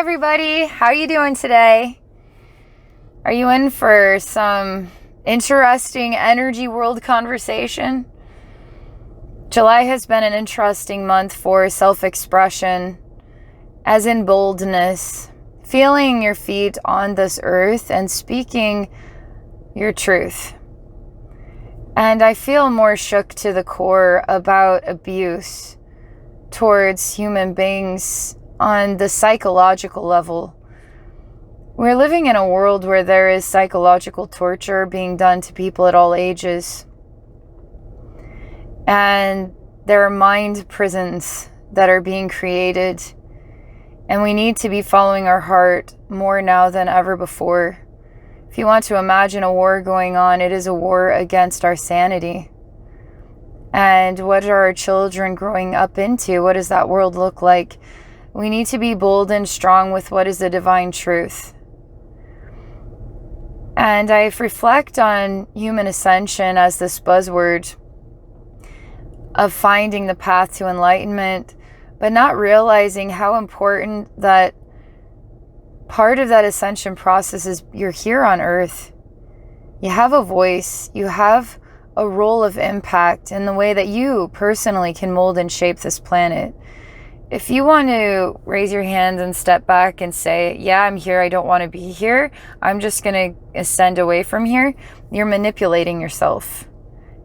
everybody, how are you doing today? Are you in for some interesting energy world conversation? July has been an interesting month for self-expression, as in boldness, feeling your feet on this earth and speaking your truth. And I feel more shook to the core about abuse towards human beings on the psychological level. We're living in a world where there is psychological torture being done to people at all ages. And there are mind prisons that are being created. And we need to be following our heart more now than ever before. If you want to imagine a war going on, it is a war against our sanity. And what are our children growing up into? What does that world look like? We need to be bold and strong with what is the divine truth. And I reflect on human ascension as this buzzword of finding the path to enlightenment, but not realizing how important that part of that ascension process is. You're here on earth. You have a voice. You have a role of impact in the way that you personally can mold and shape this planet. If you want to raise your hand and step back and say, yeah, I'm here, I don't want to be here, I'm just going to ascend away from here, you're manipulating yourself.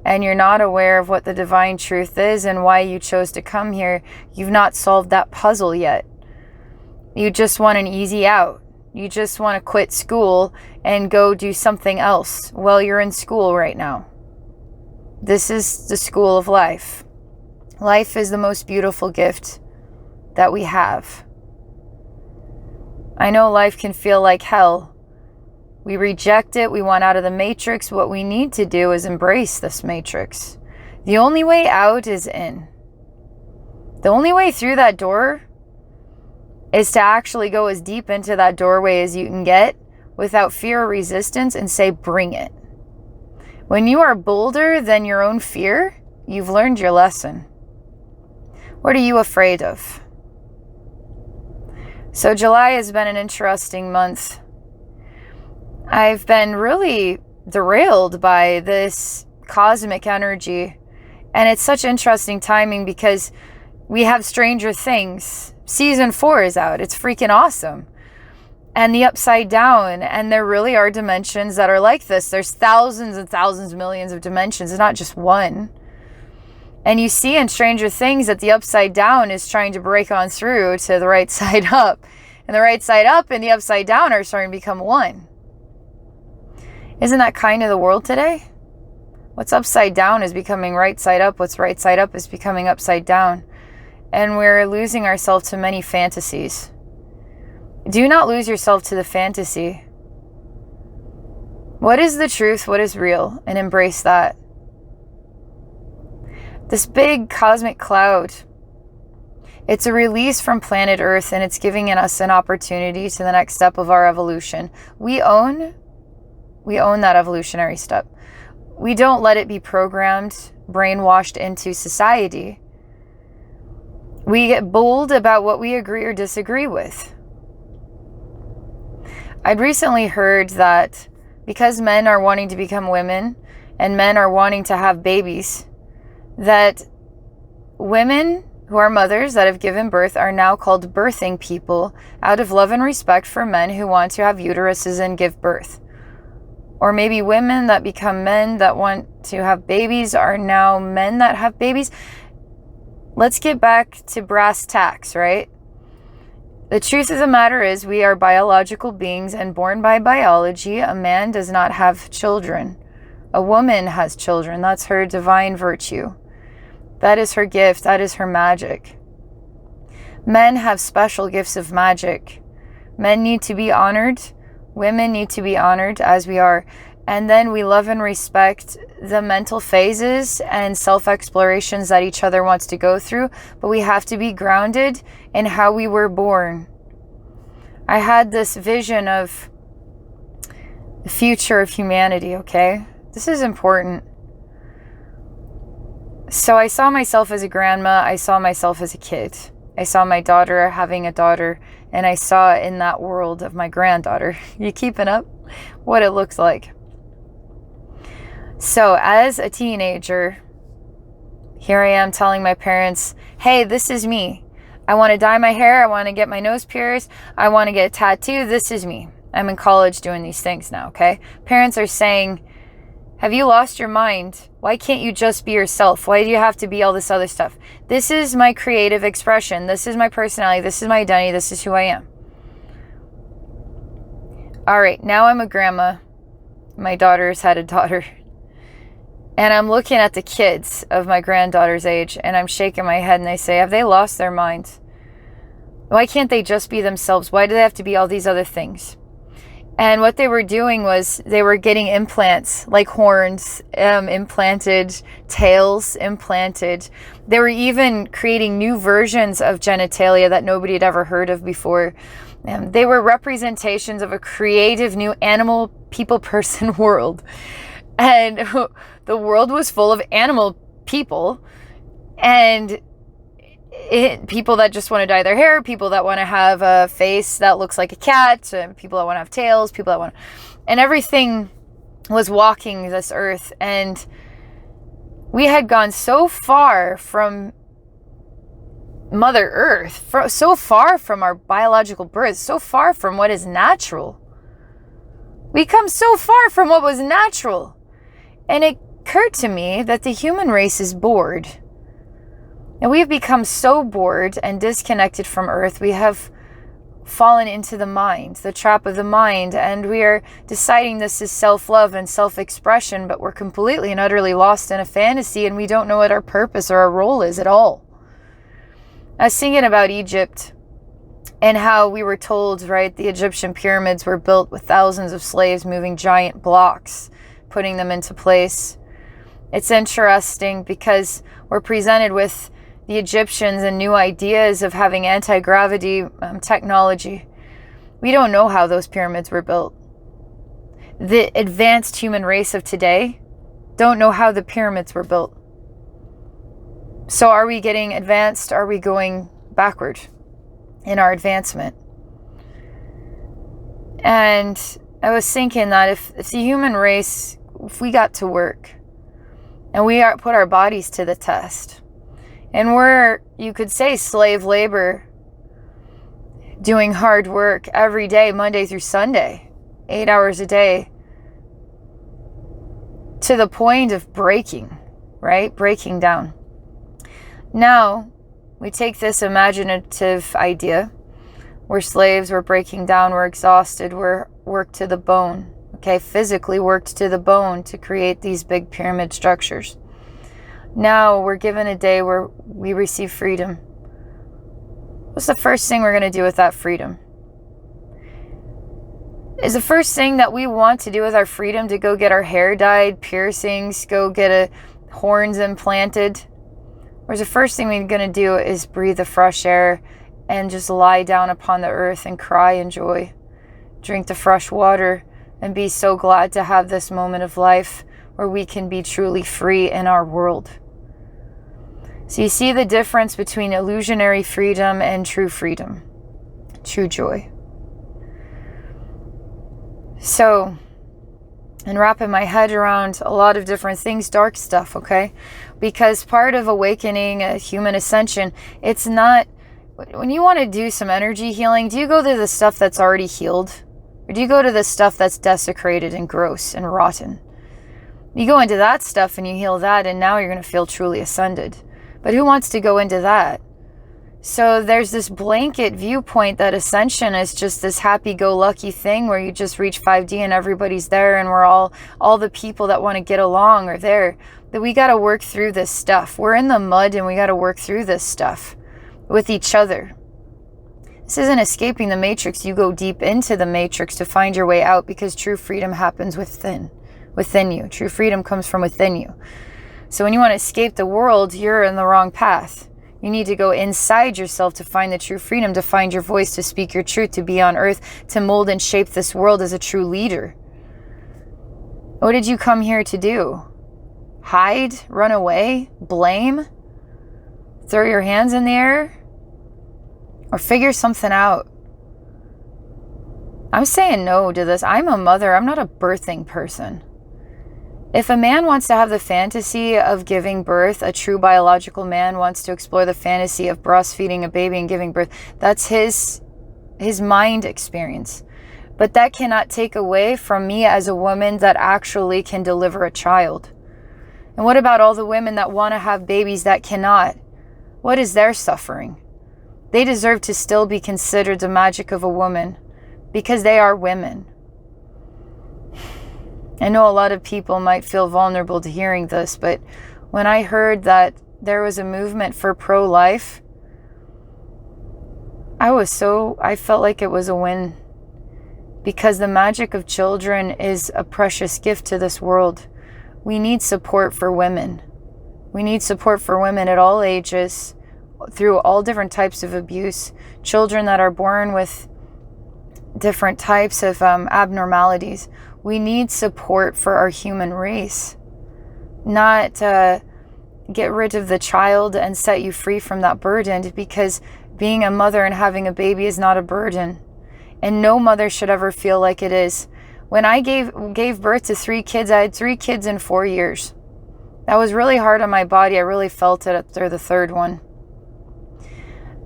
And you're not aware of what the divine truth is and why you chose to come here. You've not solved that puzzle yet. You just want an easy out. You just want to quit school and go do something else while you're in school right now. This is the school of life. Life is the most beautiful gift that we have. I know life can feel like hell. We reject it. We want out of the matrix. What we need to do is embrace this matrix. The only way out is in. The only way through that door is to actually go as deep into that doorway as you can get without fear or resistance and say, bring it. When you are bolder than your own fear, you've learned your lesson. What are you afraid of? So July has been an interesting month. I've been really derailed by this cosmic energy. And it's such interesting timing because we have Stranger Things. Season 4 is out. It's freaking awesome. And the Upside Down. And there really are dimensions that are like this. There's thousands and thousands, millions of dimensions. It's not just one. And you see in Stranger Things that the Upside Down is trying to break on through to the right side up. And the right side up and the Upside Down are starting to become one. Isn't that kind of the world today? What's upside down is becoming right side up. What's right side up is becoming upside down. And we're losing ourselves to many fantasies. Do not lose yourself to the fantasy. What is the truth? What is real? And embrace that. This big cosmic cloud, it's a release from planet Earth, and it's giving us an opportunity to the next step of our evolution. We own that evolutionary step. We don't let it be programmed, brainwashed into society. We get bold about what we agree or disagree with. I'd recently heard that because men are wanting to become women and men are wanting to have babies, that women who are mothers that have given birth are now called birthing people out of love and respect for men who want to have uteruses and give birth. Or maybe women that become men that want to have babies are now men that have babies. Let's get back to brass tacks, right? The truth of the matter is we are biological beings and born by biology. A man does not have children. A woman has children. That's her divine virtue. That is her gift. That is her magic. Men have special gifts of magic. Men need to be honored. Women need to be honored as we are. And then we love and respect the mental phases and self-explorations that each other wants to go through. But we have to be grounded in how we were born. I had this vision of the future of humanity, okay? This is important. So I saw myself as a grandma. I saw myself as a kid. I saw my daughter having a daughter, and I saw in that world of my granddaughter, you keeping up, what it looks like. So as a teenager, here I am telling my parents, hey, this is me. I want to dye my hair. I want to get my nose pierced. I want to get a tattoo. This is me. I'm in college doing these things now, okay? Parents are saying, have you lost your mind? Why can't you just be yourself? Why do you have to be all this other stuff? This is my creative expression. This is my personality. This is my identity. This is who I am. All right, now I'm a grandma. My daughter's had a daughter. And I'm looking at the kids of my granddaughter's age, and I'm shaking my head, and they say, have they lost their minds? Why can't they just be themselves? Why do they have to be all these other things? And what they were doing was they were getting implants, like horns implanted, tails implanted. They were even creating new versions of genitalia that nobody had ever heard of before. They were representations of a creative new animal, people, person world. And the world was full of animal people, and people that just want to dye their hair, people that want to have a face that looks like a cat, people that want to have tails, people that want to, and everything was walking this earth. And we had gone so far from Mother Earth, so far from our biological birth, so far from what is natural. We come so far from what was natural. And it occurred to me that the human race is bored. And we have become so bored and disconnected from Earth. We have fallen into the mind, the trap of the mind, and we are deciding this is self-love and self-expression, but we're completely and utterly lost in a fantasy, and we don't know what our purpose or our role is at all. I was thinking about Egypt and how we were told, right, the Egyptian pyramids were built with thousands of slaves moving giant blocks, putting them into place. It's interesting because we're presented with the Egyptians and new ideas of having anti-gravity technology. We don't know how those pyramids were built. The advanced human race of today don't know how the pyramids were built. So are we getting advanced? Are we going backward in our advancement? And I was thinking that if the human race, if we got to work and we put our bodies to the test, and we're, you could say, slave labor, doing hard work every day, Monday through Sunday, 8 hours a day, to the point of breaking, right? Breaking down. Now, we take this imaginative idea. We're slaves, we're breaking down, we're exhausted, we're worked to the bone. Okay, physically worked to the bone to create these big pyramid structures. Now we're given a day where we receive freedom. What's the first thing we're going to do with that freedom? Is the first thing that we want to do with our freedom to go get our hair dyed, piercings, go get horns implanted? Or is the first thing we're going to do is breathe the fresh air and just lie down upon the earth and cry in joy, drink the fresh water, and be so glad to have this moment of life where we can be truly free in our world? So you see the difference between illusionary freedom and true freedom, true joy. So, and wrapping my head around a lot of different things, dark stuff, okay? Because part of awakening a human ascension, it's not, when you want to do some energy healing, do you go to the stuff that's already healed? Or do you go to the stuff that's desecrated and gross and rotten? You go into that stuff and you heal that, and now you're going to feel truly ascended. But who wants to go into that? So there's this blanket viewpoint that ascension is just this happy-go-lucky thing where you just reach 5D and everybody's there, and we're all the people that want to get along are there. But we got to work through this stuff. We're in the mud, and we got to work through this stuff with each other. This isn't escaping the matrix. You go deep into the matrix to find your way out, because true freedom happens within you. True freedom comes from within you. So when you want to escape the world, you're in the wrong path. You need to go inside yourself to find the true freedom, to find your voice, to speak your truth, to be on earth, to mold and shape this world as a true leader. What did you come here to do? Hide? Run away? Blame? Throw your hands in the air? or figure something out. I'm saying no to this. I'm a mother. I'm not a birthing person. If a man wants to have the fantasy of giving birth, a true biological man wants to explore the fantasy of breastfeeding a baby and giving birth, that's his mind experience. But that cannot take away from me as a woman that actually can deliver a child. And what about all the women that want to have babies that cannot? What is their suffering? They deserve to still be considered the magic of a woman because they are women. I know a lot of people might feel vulnerable to hearing this, but when I heard that there was a movement for pro-life, I felt like it was a win, because the magic of children is a precious gift to this world. We need support for women. We need support for women at all ages, through all different types of abuse. Children that are born with different types of abnormalities. We need support for our human race. Not get rid of the child and set you free from that burden, because being a mother and having a baby is not a burden. And no mother should ever feel like it is. When I gave birth to 3 kids, I had 3 kids in 4 years. That was really hard on my body. I really felt it after the 3rd one.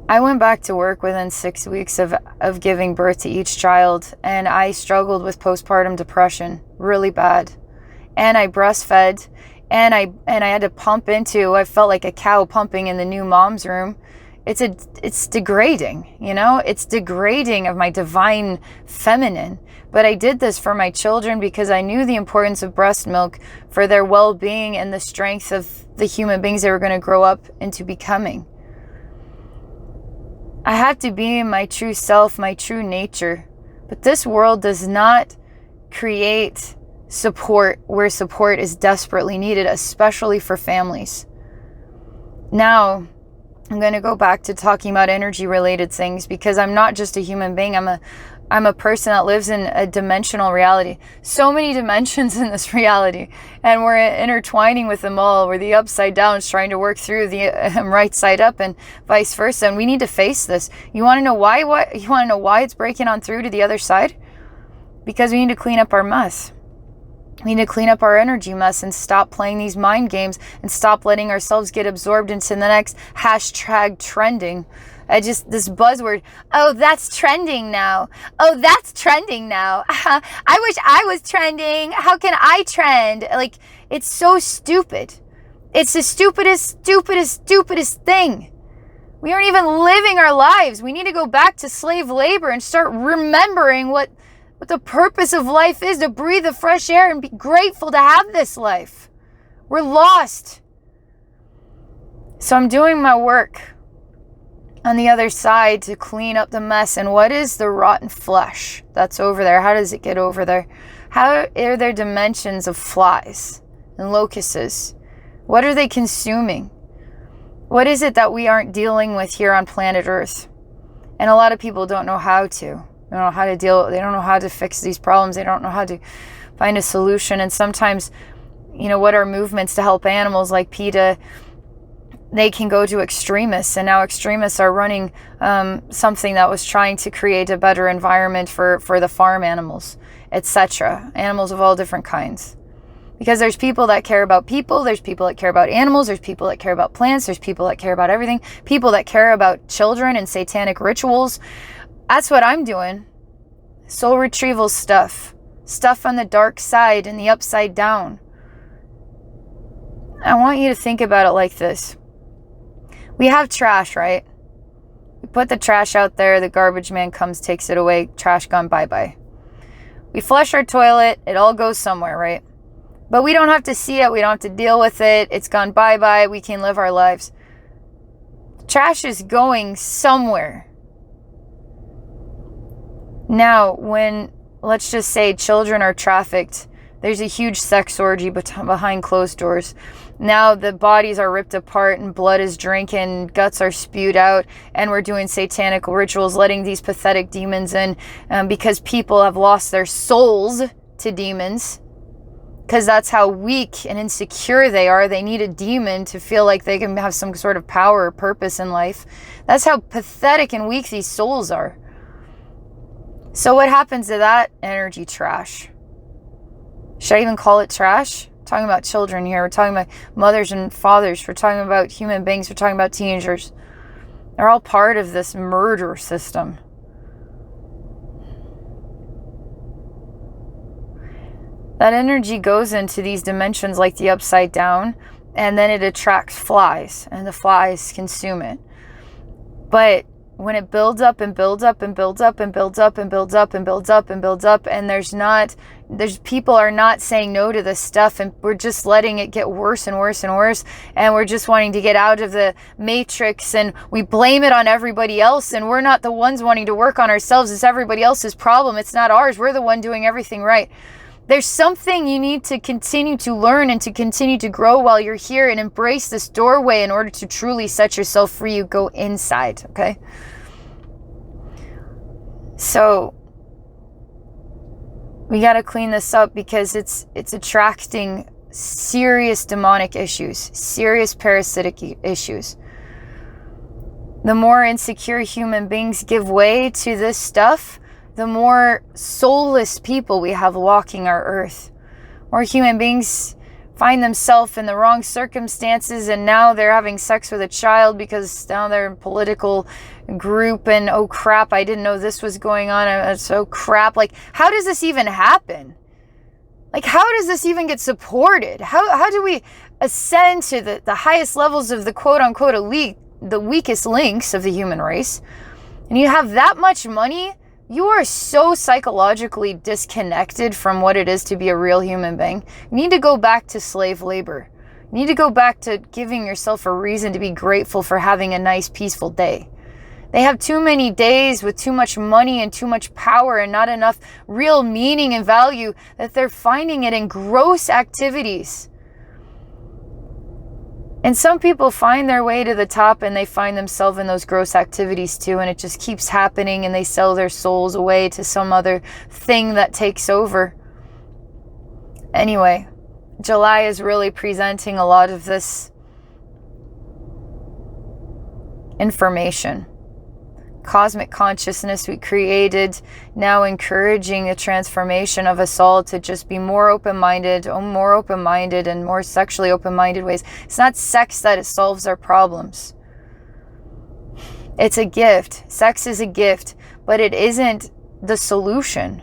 I went back to work within 6 weeks of giving birth to each child, and I struggled with postpartum depression really bad. And I breastfed, and I had to pump into, I felt like a cow pumping in the new mom's room. It's degrading, you know? It's degrading of my divine feminine. But I did this for my children because I knew the importance of breast milk for their well-being and the strength of the human beings they were going to grow up into becoming. I have to be my true self, my true nature. But this world does not create support where support is desperately needed, especially for families. Now, I'm going to go back to talking about energy-related things, because I'm not just a human being. I'm a person that lives in a dimensional reality. So many dimensions in this reality, and we're intertwining with them all. We're the upside down is trying to work through the right side up, and vice versa. And we need to face this. You want to know why? You want to know why it's breaking on through to the other side? Because we need to clean up our mess. We need to clean up our energy mess and stop playing these mind games and stop letting ourselves get absorbed into the next hashtag trending. This buzzword, oh, that's trending now. Oh, that's trending now. I wish I was trending. How can I trend? Like, it's so stupid. It's the stupidest thing. We aren't even living our lives. We need to go back to slave labor and start remembering what the purpose of life is, to breathe the fresh air and be grateful to have this life. We're lost. So I'm doing my work on the other side to clean up the mess. And what is the rotten flesh that's over there? How does it get over there? How are there dimensions of flies and locusts? What are they consuming? What is it that we aren't dealing with here on planet Earth? And a lot of people don't know how to. They don't know how to deal. They don't know how to fix these problems. They don't know how to find a solution. And sometimes, what are movements to help animals like PETA? They can go to extremists, and now extremists are running something that was trying to create a better environment for the farm animals, etc. Animals of all different kinds. Because there's people that care about people, there's people that care about animals, there's people that care about plants, there's people that care about everything, people that care about children and satanic rituals. That's what I'm doing. Soul retrieval stuff. Stuff on the dark side and the upside down. I want you to think about it like this. We have trash, right? We put the trash out there, the garbage man comes, takes it away, trash gone, bye-bye. We flush our toilet, it all goes somewhere, right? But we don't have to see it, we don't have to deal with it, it's gone bye-bye, we can live our lives. Trash is going somewhere. Now, when, let's just say, children are trafficked, there's a huge sex orgy behind closed doors. Now the bodies are ripped apart and blood is drinking, guts are spewed out, and we're doing satanic rituals, letting these pathetic demons in because people have lost their souls to demons. because that's how weak and insecure they are. They need a demon to feel like they can have some sort of power or purpose in life. That's how pathetic and weak these souls are. So what happens to that energy? Trash. Should I even call it trash? We're talking about children here. We're talking about mothers and fathers. We're talking about human beings. We're talking about teenagers. They're all part of this murder system. That energy goes into these dimensions like the upside down, and then it attracts flies, and the flies consume it. But when it builds up and builds up and builds up and builds up and builds up and builds up and builds up, and there's people are not saying no to this stuff, and we're just letting it get worse and worse and worse, and we're just wanting to get out of the matrix, and we blame it on everybody else, and we're not the ones wanting to work on ourselves. It's everybody else's problem. It's not ours. We're the one doing everything right. There's something you need to continue to learn and to continue to grow while you're here, and embrace this doorway in order to truly set yourself free. You go inside, okay? So we got to clean this up, because it's attracting serious demonic issues, serious parasitic issues. The more insecure human beings give way to this stuff, the more soulless people we have walking our earth. More human beings find themselves in the wrong circumstances, and now they're having sex with a child because now they're in political group, and oh crap, I didn't know this was going on. It's oh crap. Like, how does this even happen? Like, how does this even get supported? How do we ascend to the highest levels of the quote unquote elite, the weakest links of the human race? And you have that much money. You are so psychologically disconnected from what it is to be a real human being. You need to go back to slave labor. You need to go back to giving yourself a reason to be grateful for having a nice, peaceful day. They have too many days with too much money and too much power and not enough real meaning and value, that they're finding it in gross activities. And some people find their way to the top, and they find themselves in those gross activities too, and it just keeps happening, and they sell their souls away to some other thing that takes over. Anyway, July is really presenting a lot of this information. Cosmic consciousness we created, now encouraging a transformation of us all to just be more open-minded and more sexually open-minded ways. It's not sex that it solves our problems. It's a gift. Sex is a gift, but it isn't the solution.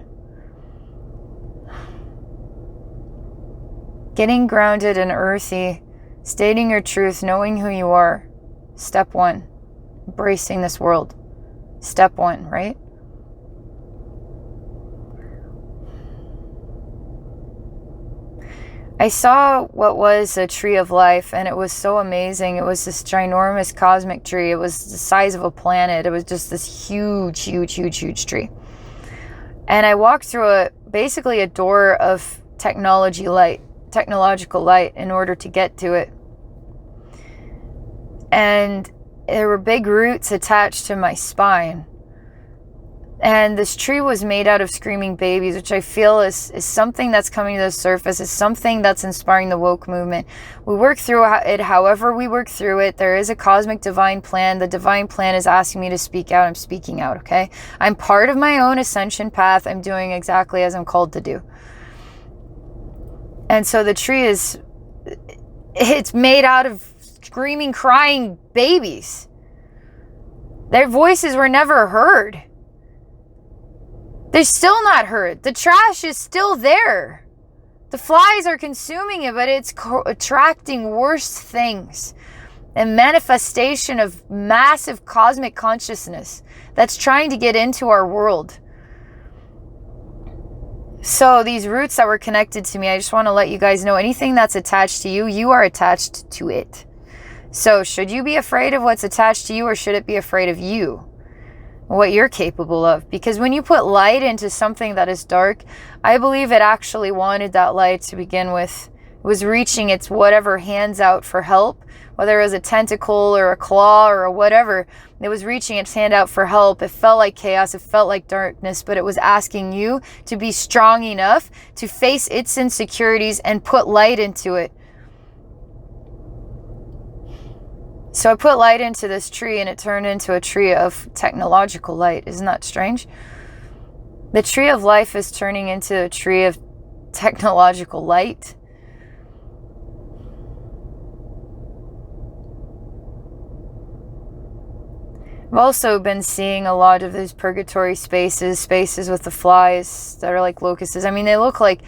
Getting grounded and earthy, stating your truth, knowing who you are. Step one, embracing this world. Step one, right? I saw what was a tree of life, and it was so amazing. It was this ginormous cosmic tree. It was the size of a planet. It was just this huge, huge, huge, huge tree. And I walked through basically a door of technological light in order to get to it. And there were big roots attached to my spine. And this tree was made out of screaming babies, which I feel is something that's coming to the surface, is something that's inspiring the woke movement. We work through it however we work through it. There is a cosmic divine plan. The divine plan is asking me to speak out. I'm speaking out, okay? I'm part of my own ascension path. I'm doing exactly as I'm called to do. And so the tree it's made out of screaming, crying babies. Their voices were never heard. They're still not heard. The trash is still there. The flies are consuming it, but it's attracting worse things. A manifestation of massive cosmic consciousness that's trying to get into our world. So these roots that were connected to me, I just want to let you guys know, anything that's attached to you, you are attached to it. So should you be afraid of what's attached to you, or should it be afraid of you? What you're capable of? Because when you put light into something that is dark, I believe it actually wanted that light to begin with It was reaching its whatever hands out for help, whether it was a tentacle or a claw or whatever. It was reaching its hand out for help. It felt like chaos. It felt like darkness, but it was asking you to be strong enough to face its insecurities and put light into it. So I put light into this tree, and it turned into a tree of technological light. Isn't that strange? The tree of life is turning into a tree of technological light. I've also been seeing a lot of those purgatory spaces with the flies that are like locusts. I mean, they look like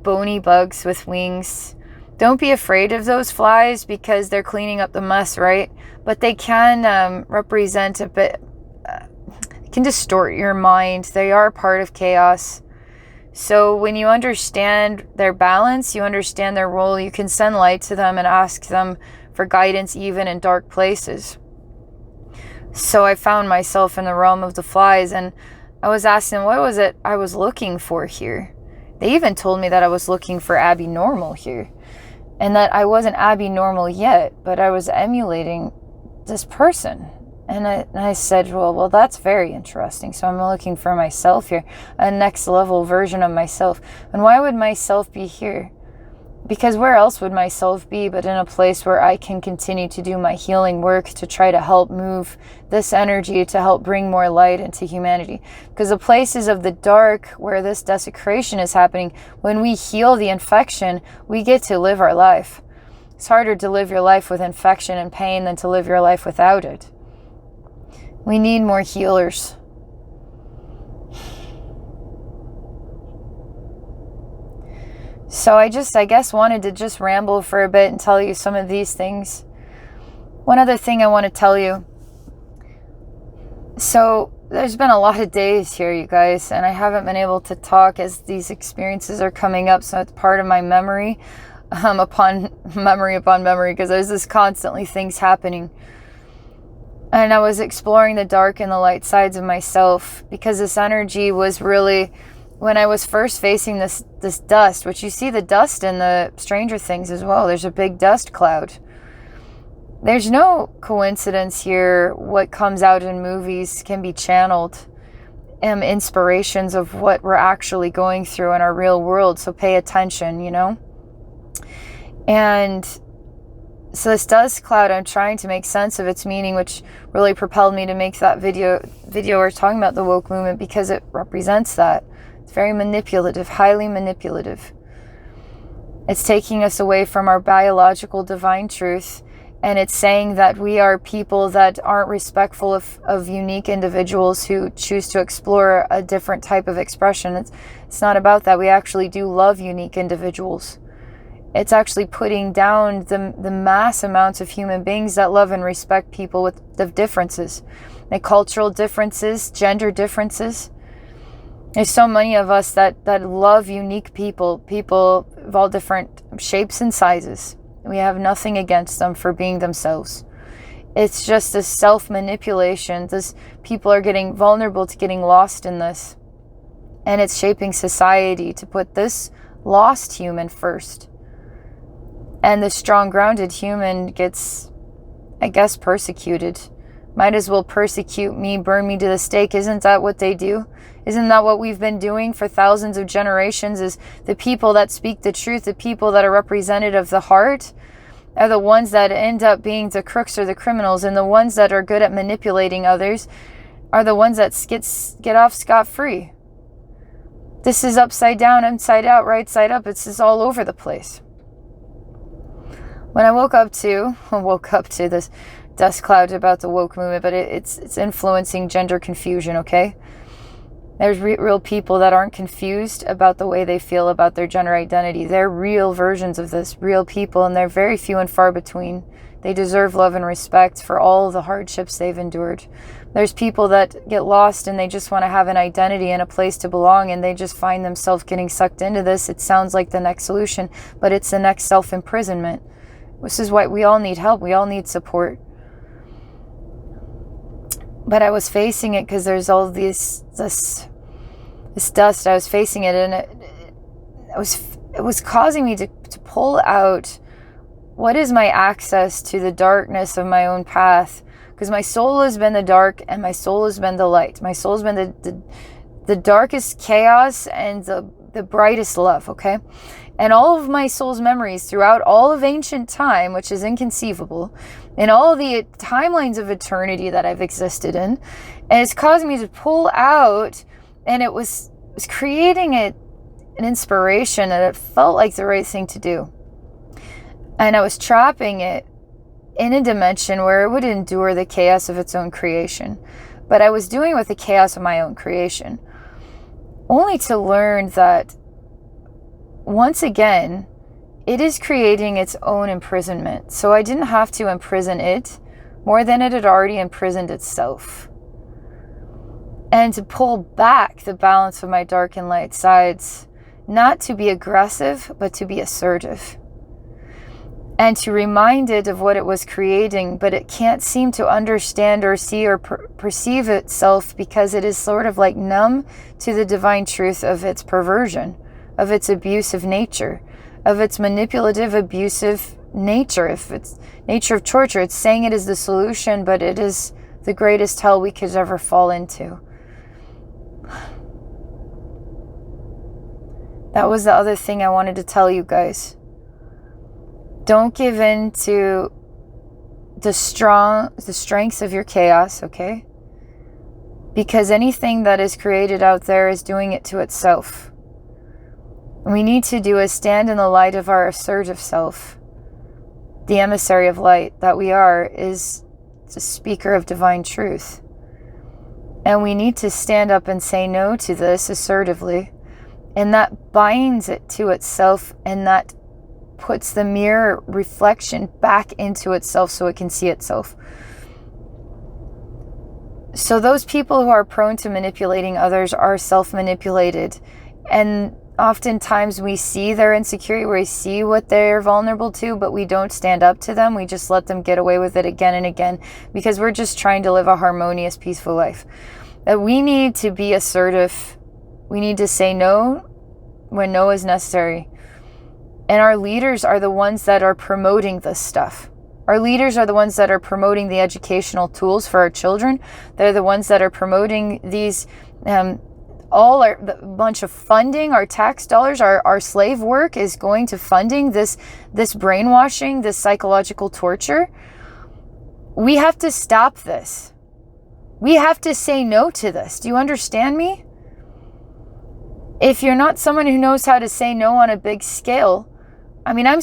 bony bugs with wings. Don't be afraid of those flies because they're cleaning up the mess, right? But they can represent a bit, can distort your mind. They are part of chaos. So when you understand their balance, you understand their role, you can send light to them and ask them for guidance even in dark places. So I found myself in the realm of the flies, and I was asking, what was it I was looking for here? They even told me that I was looking for Abbey normal here, and that I wasn't Abbey normal yet, but I was emulating this person. And I said, well, that's very interesting. So I'm looking for myself here, a next level version of myself. And why would myself be here? Because where else would myself be but in a place where I can continue to do my healing work to try to help move this energy to help bring more light into humanity? Because the places of the dark where this desecration is happening, when we heal the infection, we get to live our life. It's harder to live your life with infection and pain than to live your life without it. We need more healers. So I guess wanted to just ramble for a bit and tell you some of these things. One other thing I want to tell you. So there's been a lot of days here, you guys, and I haven't been able to talk as these experiences are coming up. So it's part of my memory upon memory, because there's this constantly things happening. And I was exploring the dark and the light sides of myself, because this energy was really, when I was first facing this dust, which you see the dust in the Stranger Things as well. There's a big dust cloud. There's no coincidence here. What comes out in movies can be channeled. Inspirations of what we're actually going through in our real world. So pay attention, you know? And so this dust cloud, I'm trying to make sense of its meaning, which really propelled me to make that video where talking about the woke movement, because it represents that. It's very manipulative, highly manipulative. It's taking us away from our biological divine truth, and it's saying that we are people that aren't respectful of unique individuals who choose to explore a different type of expression. It's not about that. We actually do love unique individuals. It's actually putting down the mass amounts of human beings that love and respect people with the differences, the cultural differences, gender differences. There's so many of us that love unique people of all different shapes and sizes. We have nothing against them for being themselves. It's just this self-manipulation. People are getting vulnerable to getting lost in this. And it's shaping society to put this lost human first. And the strong, grounded human gets, I guess, persecuted. Might as well persecute me, burn me to the stake. Isn't that what they do? Isn't that what we've been doing for thousands of generations? Is the people that speak the truth, the people that are representative of the heart, are the ones that end up being the crooks or the criminals, and the ones that are good at manipulating others are the ones that get off scot-free. This is upside down, inside out, right side up. It's just all over the place. When I woke up to this dust cloud about the woke movement, but it's influencing gender confusion, okay? There's real people that aren't confused about the way they feel about their gender identity. They're real versions of this, real people, and they're very few and far between. They deserve love and respect for all the hardships they've endured. There's people that get lost and they just want to have an identity and a place to belong, and they just find themselves getting sucked into this. It sounds like the next solution, but it's the next self-imprisonment. This is why we all need help. We all need support. But I was facing it because there's all this dust. I was facing it, and it was causing me to pull out what is my access to the darkness of my own path. Because my soul has been the dark and my soul has been the light. My soul has been the darkest chaos and the brightest love, okay? And all of my soul's memories throughout all of ancient time, which is inconceivable, and all the timelines of eternity that I've existed in. And it's causing me to pull out, and it was creating an inspiration, and it felt like the right thing to do. And I was trapping it in a dimension where it would endure the chaos of its own creation. But I was doing it with the chaos of my own creation, only to learn that once again, it is creating its own imprisonment. So I didn't have to imprison it more than it had already imprisoned itself. And to pull back the balance of my dark and light sides, not to be aggressive, but to be assertive. And to remind it of what it was creating, but it can't seem to understand or see or perceive itself because it is sort of like numb to the divine truth of its perversion, of its abusive nature, of its manipulative, abusive nature. If it's nature of torture, it's saying it is the solution, but it is the greatest hell we could ever fall into. That was the other thing I wanted to tell you guys. Don't give in to the strengths of your chaos, okay? Because anything that is created out there is doing it to itself. What we need to do is stand in the light of our assertive self. The emissary of light that we are is the speaker of divine truth. And we need to stand up and say no to this assertively. And that binds it to itself, and that puts the mirror reflection back into itself so it can see itself. So those people who are prone to manipulating others are self-manipulated. And oftentimes we see their insecurity, we see what they're vulnerable to, but we don't stand up to them. We just let them get away with it again and again because we're just trying to live a harmonious, peaceful life. That we need to be assertive. We need to say no when no is necessary. And our leaders are the ones that are promoting this stuff. Our leaders are the ones that are promoting the educational tools for our children. They're the ones that are promoting these, the bunch of funding, our tax dollars, our slave work is going to funding this brainwashing, this psychological torture. We have to stop this. We have to say no to this. Do you understand me? If you're not someone who knows how to say no on a big scale, I mean, I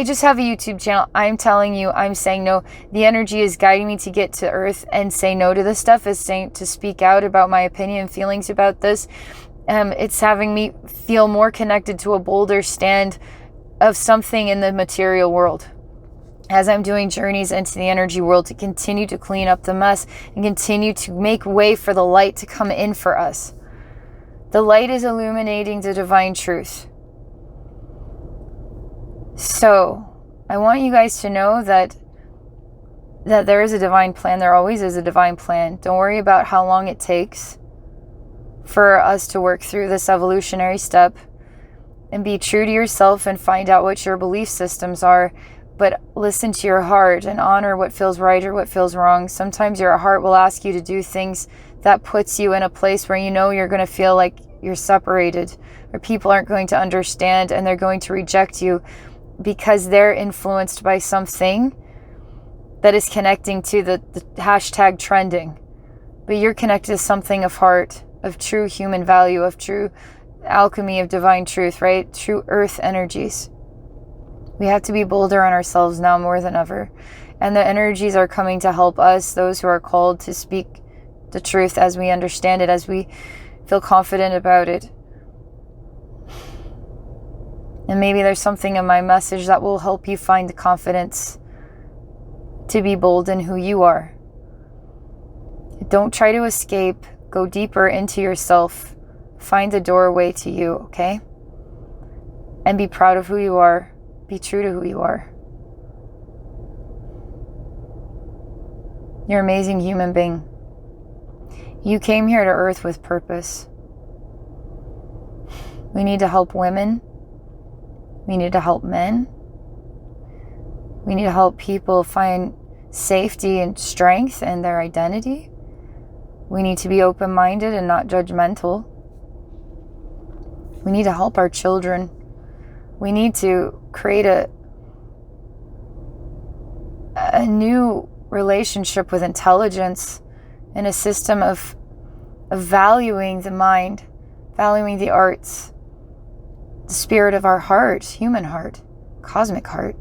just have a YouTube channel. I'm telling you, I'm saying no. The energy is guiding me to get to earth and say no to this stuff. It's saying to speak out about my opinion and feelings about this. It's having me feel more connected to a bolder stand of something in the material world. As I'm doing journeys into the energy world to continue to clean up the mess and continue to make way for the light to come in for us. The light is illuminating the divine truth. So, I want you guys to know that there is a divine plan. There always is a divine plan. Don't worry about how long it takes for us to work through this evolutionary step, and be true to yourself and find out what your belief systems are. But listen to your heart and honor what feels right or what feels wrong. Sometimes your heart will ask you to do things that puts you in a place where you know you're going to feel like you're separated, or people aren't going to understand and they're going to reject you because they're influenced by something that is connecting to the hashtag trending. But you're connected to something of heart, of true human value, of true alchemy of divine truth, right? True earth energies. We have to be bolder on ourselves now more than ever. And the energies are coming to help us, those who are called to speak the truth as we understand it, as we feel confident about it. And maybe there's something in my message that will help you find the confidence to be bold in who you are. Don't try to escape. Go deeper into yourself. Find the doorway to you, okay? And be proud of who you are. Be true to who you are. You're an amazing human being. You came here to earth with purpose. We need to help women We need to help men. We need to help people find safety and strength in their identity. We need to be open-minded and not judgmental. We need to help our children. We need to create a new relationship with intelligence and a system of valuing the mind, valuing the arts, the spirit of our heart, human heart, cosmic heart.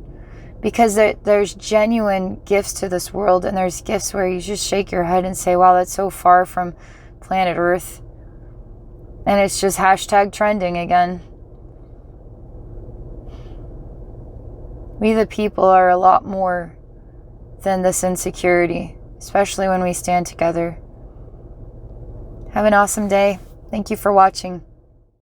Because there's genuine gifts to this world, and there's gifts where you just shake your head and say, wow, that's so far from planet Earth. And it's just hashtag trending again. We the people are a lot more than this insecurity, especially when we stand together. Have an awesome day. Thank you for watching.